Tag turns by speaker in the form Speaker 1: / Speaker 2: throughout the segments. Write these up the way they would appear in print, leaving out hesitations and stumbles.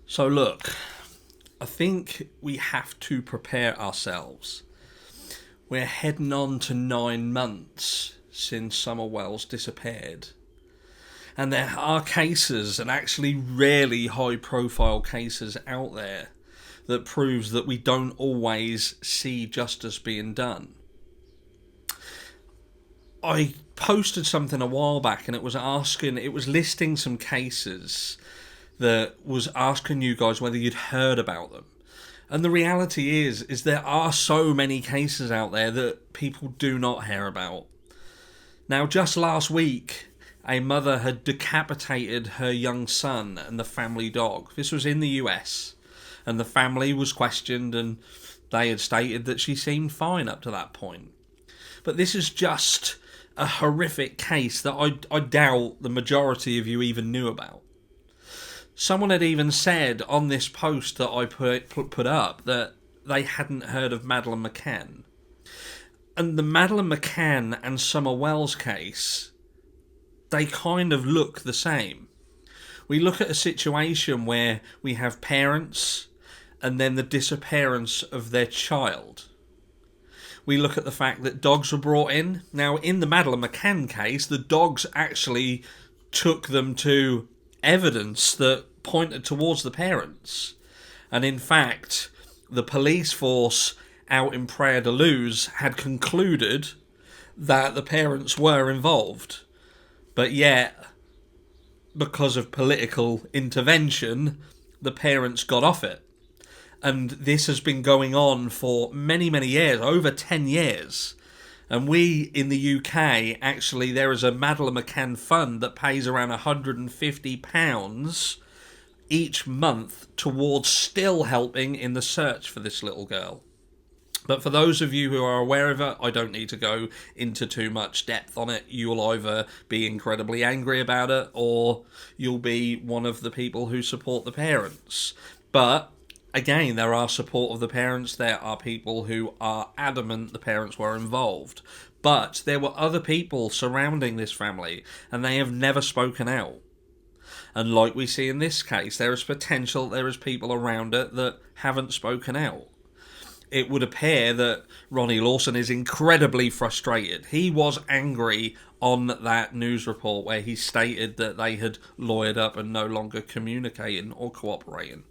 Speaker 1: So look, I think we have to prepare ourselves. We're heading on to 9 months since Summer Wells disappeared. And there are cases, and actually really high profile cases out there, that proves that we don't always see justice being done. I posted something a while back and it was listing some cases that was asking you guys whether you'd heard about them. And the reality is there are so many cases out there that people do not hear about. Now, just last week, a mother had decapitated her young son and the family dog. This was in the US, and the family was questioned, and they had stated that she seemed fine up to that point. But this is just a horrific case that I doubt the majority of you even knew about. Someone had even said on this post that I put up that they hadn't heard of Madeleine McCann. And the Madeleine McCann and Summer Wells case, they kind of look the same. We look at a situation where we have parents and then the disappearance of their child. We look at the fact that dogs were brought in. Now, in the Madeleine McCann case, the dogs actually took them to evidence that pointed towards the parents. And in fact, the police force out in Praia da Luz had concluded that the parents were involved. But yet, because of political intervention, the parents got off it. And this has been going on for many, many years, over 10 years. And we, in the UK, actually, there is a Madeleine McCann fund that pays around £150 each month towards still helping in the search for this little girl. But for those of you who are aware of it, I don't need to go into too much depth on it. You'll either be incredibly angry about it, or you'll be one of the people who support the parents. But again, there are support of the parents. There are people who are adamant the parents were involved. But there were other people surrounding this family, and they have never spoken out. And like we see in this case, there is potential, there is people around it that haven't spoken out. It would appear that Ronnie Lawson is incredibly frustrated. He was angry on that news report where he stated that they had lawyered up and no longer communicating or cooperating.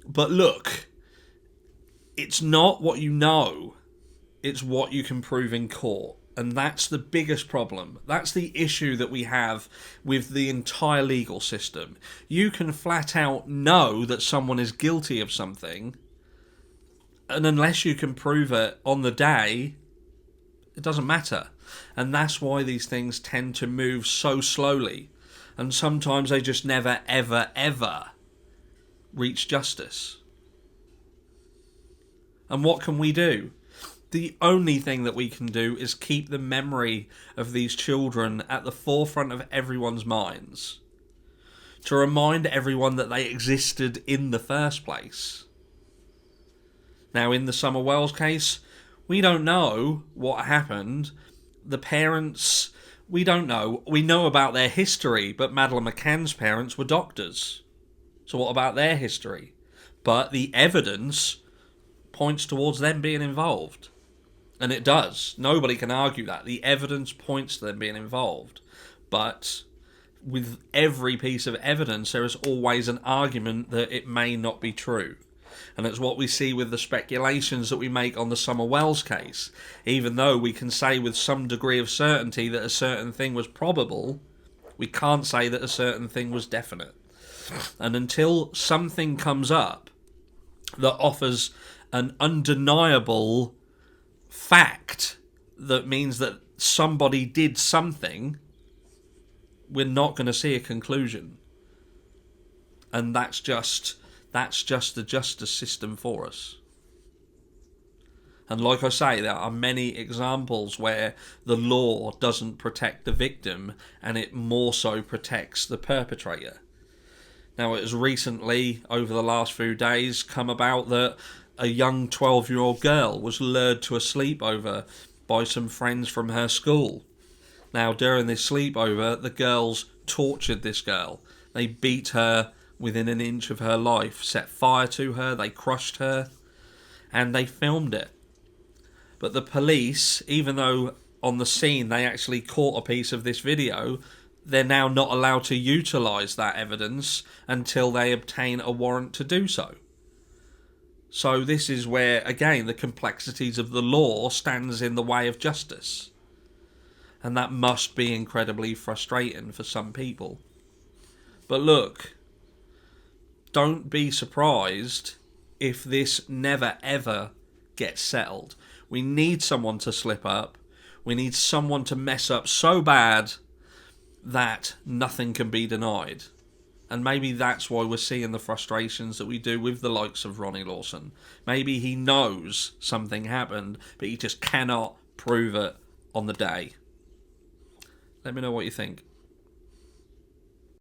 Speaker 1: But look, it's not what you know, it's what you can prove in court. And that's the biggest problem. That's the issue that we have with the entire legal system. You can flat out know that someone is guilty of something, and unless you can prove it on the day, it doesn't matter. And that's why these things tend to move so slowly. And sometimes they just never, ever, ever reach justice. And what can we do? The only thing that we can do is keep the memory of these children at the forefront of everyone's minds, to remind everyone that they existed in the first place. Now, in the Summer Wells case, we don't know what happened. The parents, we don't know. We know about their history, but Madeleine McCann's parents were doctors. So what about their history? But the evidence points towards them being involved. And it does. Nobody can argue that. The evidence points to them being involved. But with every piece of evidence, there is always an argument that it may not be true. And it's what we see with the speculations that we make on the Summer Wells case. Even though we can say with some degree of certainty that a certain thing was probable, we can't say that a certain thing was definite. And until something comes up that offers an undeniable fact that means that somebody did something, we're not going to see a conclusion. And that's just the justice system for us. And like I say, there are many examples where the law doesn't protect the victim and it more so protects the perpetrator. Now, it has recently, over the last few days, come about that a young 12-year-old girl was lured to a sleepover by some friends from her school. Now, during this sleepover, the girls tortured this girl. They beat her within an inch of her life, set fire to her, they crushed her, and they filmed it. But the police, even though on the scene they actually caught a piece of this video, they're now not allowed to utilise that evidence until they obtain a warrant to do so. So this is where, again, the complexities of the law stands in the way of justice. And that must be incredibly frustrating for some people. But look, don't be surprised if this never ever gets settled. We need someone to slip up. We need someone to mess up so bad that nothing can be denied. And maybe that's why we're seeing the frustrations that we do with the likes of Ronnie Lawson. Maybe he knows something happened, but he just cannot prove it on the day. Let me know what you think.